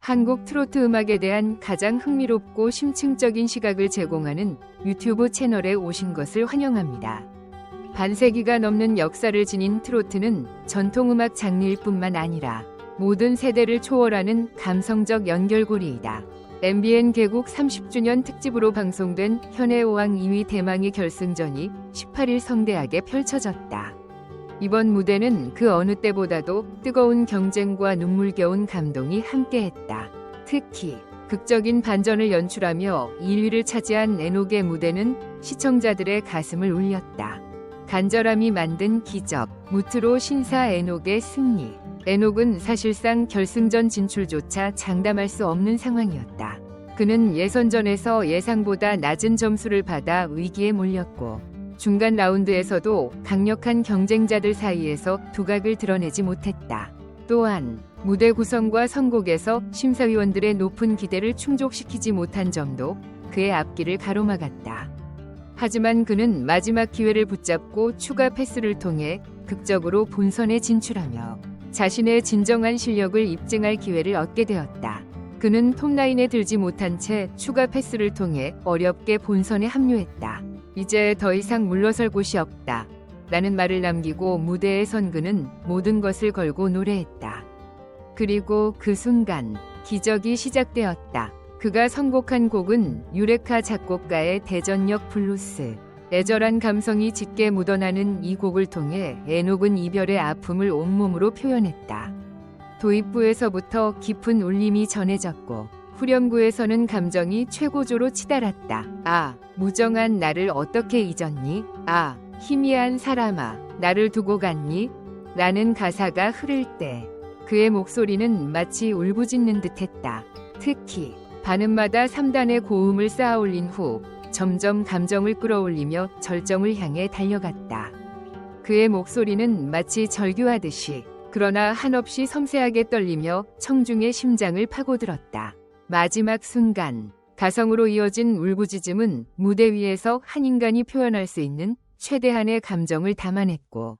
한국 트로트 음악에 대한 가장 흥미롭고 심층적인 시각을 제공하는 유튜브 채널에 오신 것을 환영합니다. 반세기가 넘는 역사를 지닌 트로트는 전통음악 장르일 뿐만 아니라 모든 세대를 초월하는 감성적 연결고리이다. MBN 개국 30주년 특집으로 방송된 현해오왕 2위 대망의 결승전이 18일 성대하게 펼쳐졌다. 이번 무대는 그 어느 때보다도 뜨거운 경쟁과 눈물겨운 감동이 함께했다. 특히 극적인 반전을 연출하며 1위를 차지한 에녹의 무대는 시청자들의 가슴을 울렸다. 간절함이 만든 기적, 무트로 신사 에녹의 승리. 에녹은 사실상 결승전 진출조차 장담할 수 없는 상황이었다. 그는 예선전에서 예상보다 낮은 점수를 받아 위기에 몰렸고 중간 라운드에서도 강력한 경쟁자들 사이에서 두각을 드러내지 못했다. 또한 무대 구성과 선곡에서 심사위원들의 높은 기대를 충족시키지 못한 점도 그의 앞길을 가로막았다. 하지만 그는 마지막 기회를 붙잡고 추가 패스를 통해 극적으로 본선에 진출하며 자신의 진정한 실력을 입증할 기회를 얻게 되었다. 그는 톱라인에 들지 못한 채 추가 패스를 통해 어렵게 본선에 합류했다. 이제 더 이상 물러설 곳이 없다. 라는 말을 남기고 무대에 선 그는 모든 것을 걸고 노래했다. 그리고 그 순간 기적이 시작되었다. 그가 선곡한 곡은 유레카 작곡가의 대전역 블루스. 애절한 감성이 짙게 묻어나는 이 곡을 통해 에녹은 이별의 아픔을 온몸으로 표현했다. 도입부에서부터 깊은 울림이 전해졌고 후렴구에서는 감정이 최고조로 치달았다. 아, 무정한 나를 어떻게 잊었니? 아, 희미한 사람아, 나를 두고 갔니? 라는 가사가 흐를 때 그의 목소리는 마치 울부짖는 듯했다. 특히 반음마다 3단의 고음을 쌓아 올린 후 점점 감정을 끌어올리며 절정을 향해 달려갔다. 그의 목소리는 마치 절규하듯이 그러나 한없이 섬세하게 떨리며 청중의 심장을 파고들었다. 마지막 순간 가성으로 이어진 울부짖음은 무대 위에서 한 인간이 표현할 수 있는 최대한의 감정을 담아냈고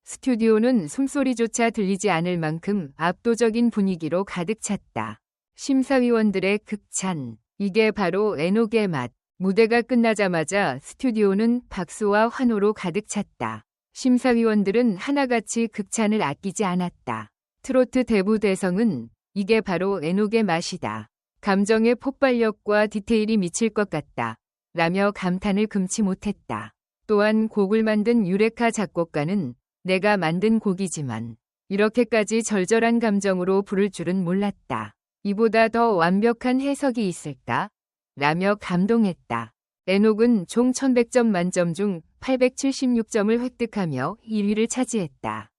스튜디오는 숨소리조차 들리지 않을 만큼 압도적인 분위기로 가득 찼다. 심사위원들의 극찬, 이게 바로 에녹의 맛. 무대가 끝나자마자 스튜디오는 박수와 환호로 가득 찼다. 심사위원들은 하나같이 극찬을 아끼지 않았다. 트로트 대부대성은 이게 바로 에녹의 맛이다. 감정의 폭발력과 디테일이 미칠 것 같다. 라며 감탄을 금치 못했다. 또한 곡을 만든 유레카 작곡가는 내가 만든 곡이지만 이렇게까지 절절한 감정으로 부를 줄은 몰랐다. 이보다 더 완벽한 해석이 있을까? 라며 감동했다. 에녹은 총 1100점 만점 중 876점을 획득하며 1위를 차지했다.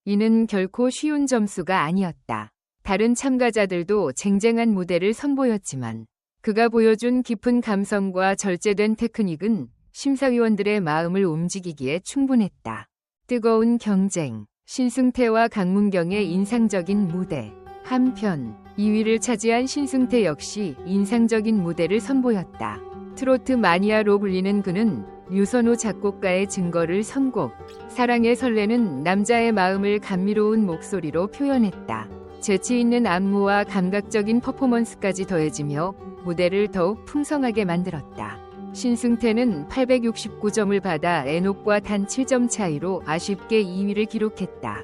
이는 결코 쉬운 점수가 아니었다. 다른 참가자들도 쟁쟁한 무대를 선보였지만 그가 보여준 깊은 감성과 절제된 테크닉은 심사위원들의 마음을 움직이기에 충분했다. 뜨거운 경쟁, 신승태와 강문경의 인상적인 무대. 한편 2위를 차지한 신승태 역시 인상적인 무대를 선보였다. 트로트 마니아로 불리는 그는 류선호 작곡가의 증거를 선곡, 사랑에 설레는 남자의 마음을 감미로운 목소리로 표현했다. 재치 있는 안무와 감각적인 퍼포먼스까지 더해지며 무대를 더욱 풍성하게 만들었다. 신승태는 869점을 받아 에녹과 단 7점 차이로 아쉽게 2위를 기록했다.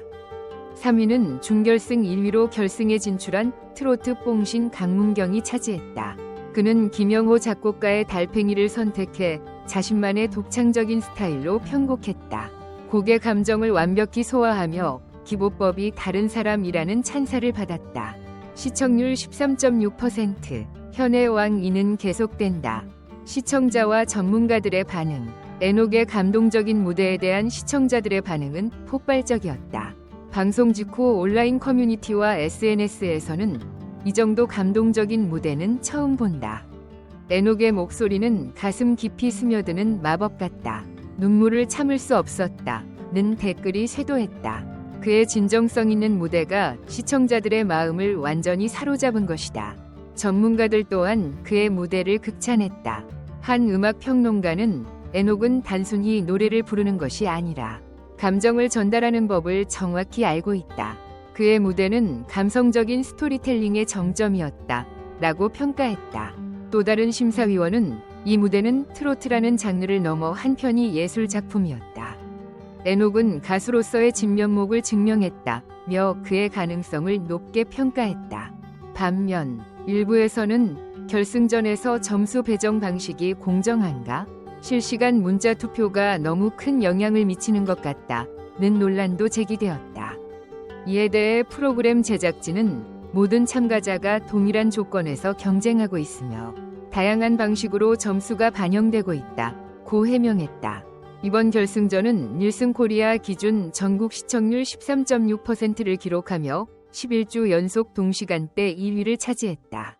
3위는 준결승 1위로 결승에 진출한 트로트 뽕신 강문경이 차지했다. 그는 김영호 작곡가의 달팽이를 선택해 자신만의 독창적인 스타일로 편곡했다. 곡의 감정을 완벽히 소화하며 기보법이 다른 사람이라는 찬사를 받았다. 시청률 13.6%, 현해왕 2는 계속된다. 시청자와 전문가들의 반응, 에녹의 감동적인 무대에 대한 시청자들의 반응은 폭발적이었다. 방송 직후 온라인 커뮤니티와 SNS에서는 이 정도 감동적인 무대는 처음 본다. 에녹의 목소리는 가슴 깊이 스며드는 마법 같다. 눈물을 참을 수 없었다. 는 댓글이 쇄도했다. 그의 진정성 있는 무대가 시청자들의 마음을 완전히 사로잡은 것이다. 전문가들 또한 그의 무대를 극찬했다. 한 음악 평론가는 에녹은 단순히 노래를 부르는 것이 아니라 감정을 전달하는 법을 정확히 알고 있다. 그의 무대는 감성적인 스토리텔링의 정점이었다 라고 평가했다. 또 다른 심사위원은 이 무대는 트로트라는 장르를 넘어 한편이 예술 작품이었다. 에녹은 가수로서의 진면목을 증명했다며 그의 가능성을 높게 평가했다. 반면 일부에서는 결승전에서 점수 배정 방식이 공정한가? 실시간 문자 투표가 너무 큰 영향을 미치는 것 같다는 논란도 제기되었다. 이에 대해 프로그램 제작진은 모든 참가자가 동일한 조건에서 경쟁하고 있으며 다양한 방식으로 점수가 반영되고 있다고 해명했다. 이번 결승전은 닐슨 코리아 기준 전국 시청률 13.6%를 기록하며 11주 연속 동시간대 2위를 차지했다.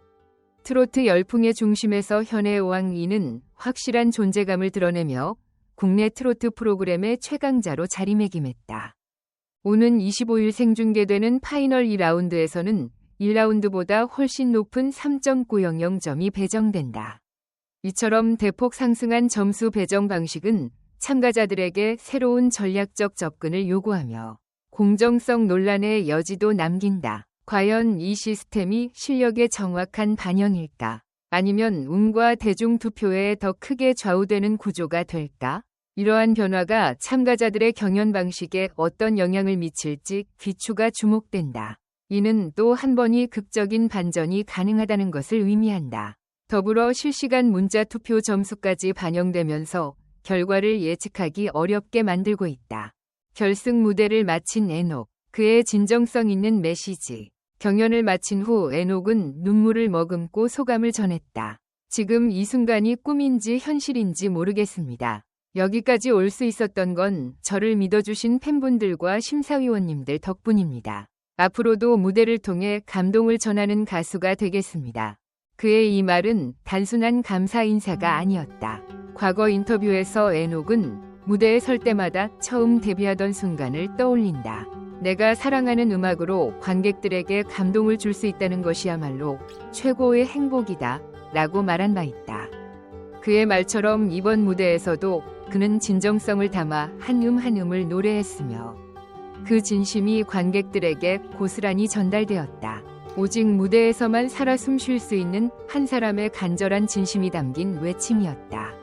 트로트 열풍의 중심에서 현의 왕이는 확실한 존재감을 드러내며 국내 트로트 프로그램의 최강자로 자리매김했다. 오는 25일 생중계되는 파이널 2라운드에서는 1라운드보다 훨씬 높은 3.900점이 배정된다. 이처럼 대폭 상승한 점수 배정 방식은 참가자들에게 새로운 전략적 접근을 요구하며 공정성 논란의 여지도 남긴다. 과연 이 시스템이 실력의 정확한 반영일까? 아니면 운과 대중 투표에 더 크게 좌우되는 구조가 될까? 이러한 변화가 참가자들의 경연 방식에 어떤 영향을 미칠지 귀추가 주목된다. 이는 또 한 번의 극적인 반전이 가능하다는 것을 의미한다. 더불어 실시간 문자 투표 점수까지 반영되면서 결과를 예측하기 어렵게 만들고 있다. 결승 무대를 마친 에녹, 그의 진정성 있는 메시지. 경연을 마친 후 에녹은 눈물을 머금고 소감을 전했다. 지금 이 순간이 꿈인지 현실인지 모르겠습니다. 여기까지 올 수 있었던 건 저를 믿어주신 팬분들과 심사위원님들 덕분입니다. 앞으로도 무대를 통해 감동을 전하는 가수가 되겠습니다. 그의 이 말은 단순한 감사 인사가 아니었다. 과거 인터뷰에서 에녹은 무대에 설 때마다 처음 데뷔하던 순간을 떠올린다. 내가 사랑하는 음악으로 관객들에게 감동을 줄 수 있다는 것이야말로 최고의 행복이다 라고 말한 바 있다. 그의 말처럼 이번 무대에서도 그는 진정성을 담아 한 한 음을 노래했으며 그 진심이 관객들에게 고스란히 전달되었다. 오직 무대에서만 살아 숨 쉴 수 있는 한 사람의 간절한 진심이 담긴 외침이었다.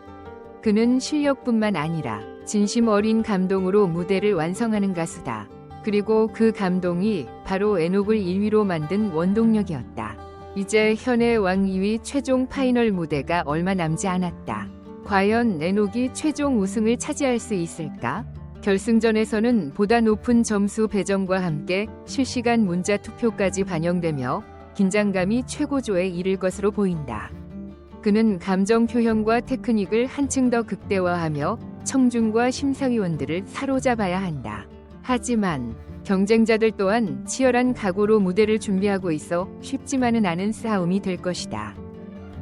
그는 실력뿐만 아니라 진심 어린 감동으로 무대를 완성하는 가수다. 그리고 그 감동이 바로 에녹을 1위로 만든 원동력이었다. 이제 현의 왕 2위 최종 파이널 무대가 얼마 남지 않았다. 과연 에녹이 최종 우승을 차지할 수 있을까? 결승전에서는 보다 높은 점수 배정과 함께 실시간 문자 투표까지 반영되며 긴장감이 최고조에 이를 것으로 보인다. 그는 감정 표현과 테크닉을 한층 더 극대화하며 청중과 심사위원들을 사로잡아야 한다. 하지만 경쟁자들 또한 치열한 각오로 무대를 준비하고 있어 쉽지만은 않은 싸움이 될 것이다.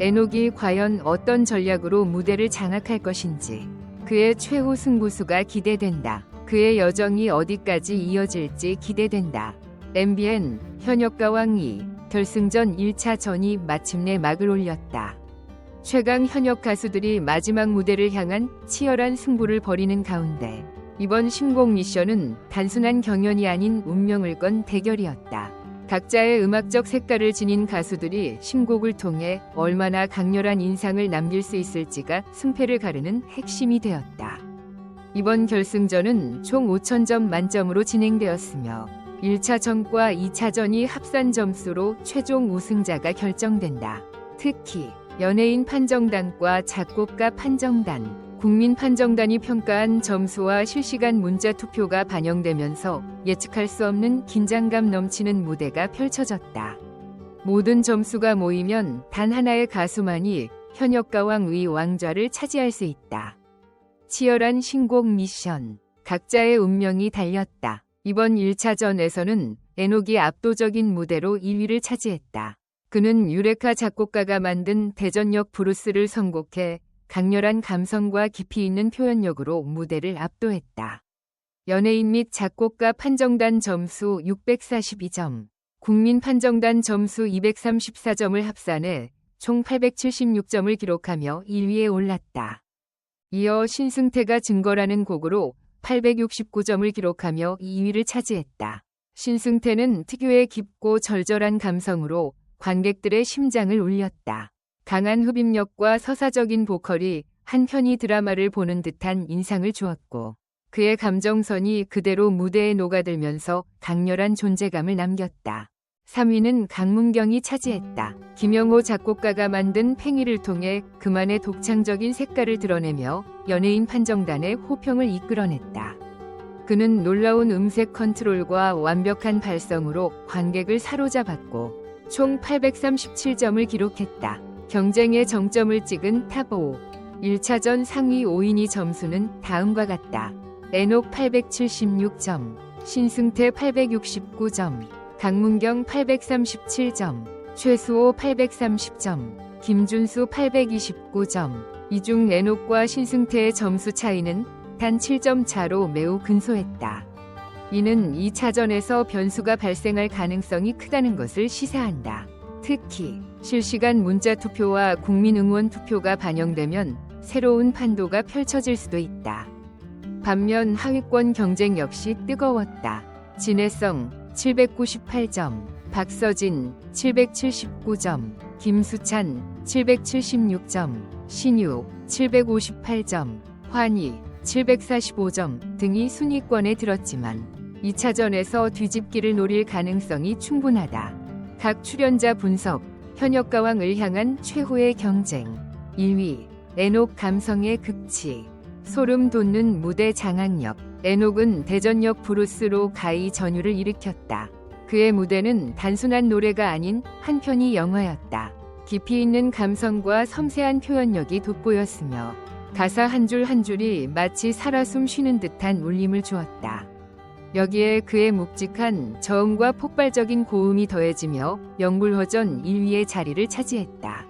에녹이 과연 어떤 전략으로 무대를 장악할 것인지, 그의 최후 승부수가 기대된다. 그의 여정이 어디까지 이어질지 기대된다. MBN 현역가 왕이 결승전 1차전이 마침내 막을 올렸다. 최강 현역 가수들이 마지막 무대를 향한 치열한 승부를 벌이는 가운데 이번 신곡 미션은 단순한 경연이 아닌 운명을 건 대결이었다. 각자의 음악적 색깔을 지닌 가수들이 신곡을 통해 얼마나 강렬한 인상을 남길 수 있을지가 승패를 가르는 핵심이 되었다. 이번 결승전은 총 5,000점 만점으로 진행되었으며 1차전과 2차전이 합산 점수로 최종 우승자가 결정된다. 특히 연예인 판정단과 작곡가 판정단, 국민 판정단이 평가한 점수와 실시간 문자 투표가 반영되면서 예측할 수 없는 긴장감 넘치는 무대가 펼쳐졌다. 모든 점수가 모이면 단 하나의 가수만이 현역가왕 위 왕좌를 차지할 수 있다. 치열한 신곡 미션, 각자의 운명이 달렸다. 이번 1차전에서는 에녹이 압도적인 무대로 2위를 차지했다. 그는 유레카 작곡가가 만든 대전역 브루스를 선곡해 강렬한 감성과 깊이 있는 표현력으로 무대를 압도했다. 연예인 및 작곡가 판정단 점수 642점, 국민 판정단 점수 234점을 합산해 총 876점을 기록하며 1위에 올랐다. 이어 신승태가 증거라는 곡으로 869점을 기록하며 2위를 차지했다. 신승태는 특유의 깊고 절절한 감성으로 관객들의 심장을 울렸다. 강한 흡입력과 서사적인 보컬이 한 편의 드라마를 보는 듯한 인상을 주었고 그의 감정선이 그대로 무대에 녹아들면서 강렬한 존재감을 남겼다. 3위는 강문경이 차지했다. 김영호 작곡가가 만든 팽이를 통해 그만의 독창적인 색깔을 드러내며 연예인 판정단의 호평을 이끌어냈다. 그는 놀라운 음색 컨트롤과 완벽한 발성으로 관객을 사로잡았고 총 837점을 기록했다. 경쟁의 정점을 찍은 탑5 1차전 상위 5인이 점수는 다음과 같다. 에녹 876점, 신승태 869점, 강문경 837점, 최수호 830점, 김준수 829점. 이 중 에녹과 신승태의 점수 차이는 단 7점 차로 매우 근소했다. 이는 2차전에서 변수가 발생할 가능성이 크다는 것을 시사한다. 특히 실시간 문자 투표와 국민 응원 투표가 반영되면 새로운 판도가 펼쳐질 수도 있다. 반면 하위권 경쟁 역시 뜨거웠다. 진해성 798점, 박서진 779점, 김수찬 776점, 신유 758점, 환희 745점 등이 순위권에 들었지만 2차전에서 뒤집기를 노릴 가능성이 충분하다. 각 출연자 분석, 현역가왕을 향한 최후의 경쟁. 1위, 에녹 감성의 극치. 소름 돋는 무대 장악력. 에녹은 대전역 브루스로 가히 전율을 일으켰다. 그의 무대는 단순한 노래가 아닌 한 편의 영화였다. 깊이 있는 감성과 섬세한 표현력이 돋보였으며 가사 한 줄 한 줄이 마치 살아 숨 쉬는 듯한 울림을 주었다. 여기에 그의 묵직한 저음과 폭발적인 고음이 더해지며 명불허전 1위의 자리를 차지했다.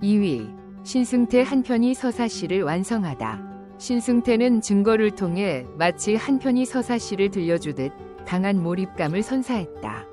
2위, 신승태 한 편의 서사시를 완성하다. 신승태는 증거를 통해 마치 한 편의 서사시를 들려주듯 강한 몰입감을 선사했다.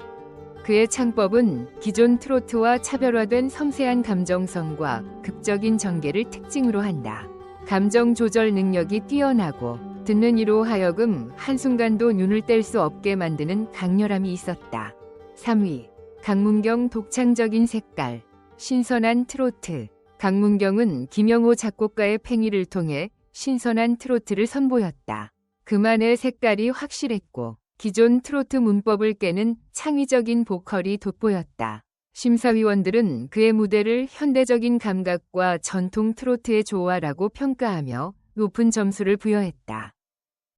그의 창법은 기존 트로트와 차별화된 섬세한 감정선과 극적인 전개를 특징으로 한다. 감정 조절 능력이 뛰어나고 듣는 이로 하여금 한순간도 눈을 뗄 수 없게 만드는 강렬함이 있었다. 3위, 강문경 독창적인 색깔, 신선한 트로트. 강문경은 김영호 작곡가의 팽이를 통해 신선한 트로트를 선보였다. 그만의 색깔이 확실했고 기존 트로트 문법을 깨는 창의적인 보컬이 돋보였다. 심사위원들은 그의 무대를 현대적인 감각과 전통 트로트의 조화라고 평가하며 높은 점수를 부여했다.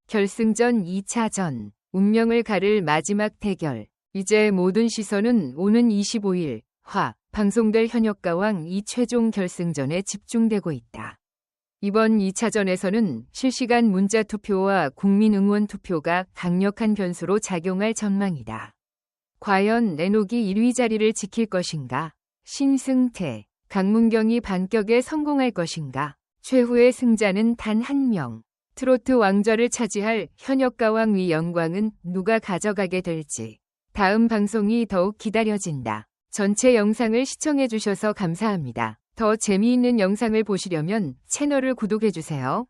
결승전 2차전, 운명을 가를 마지막 대결. 이제 모든 시선은 오는 25일 방송될 현역가왕 2최종 결승전에 집중되고 있다. 이번 2차전에서는 실시간 문자 투표와 국민 응원 투표가 강력한 변수로 작용할 전망이다. 과연 에녹이 1위 자리를 지킬 것인가? 신승태, 강문경이 반격에 성공할 것인가? 최후의 승자는 단 한 명. 트로트 왕좌를 차지할 현역가왕 영광은 누가 가져가게 될지. 다음 방송이 더욱 기다려진다. 전체 영상을 시청해주셔서 감사합니다. 더 재미있는 영상을 보시려면 채널을 구독해주세요.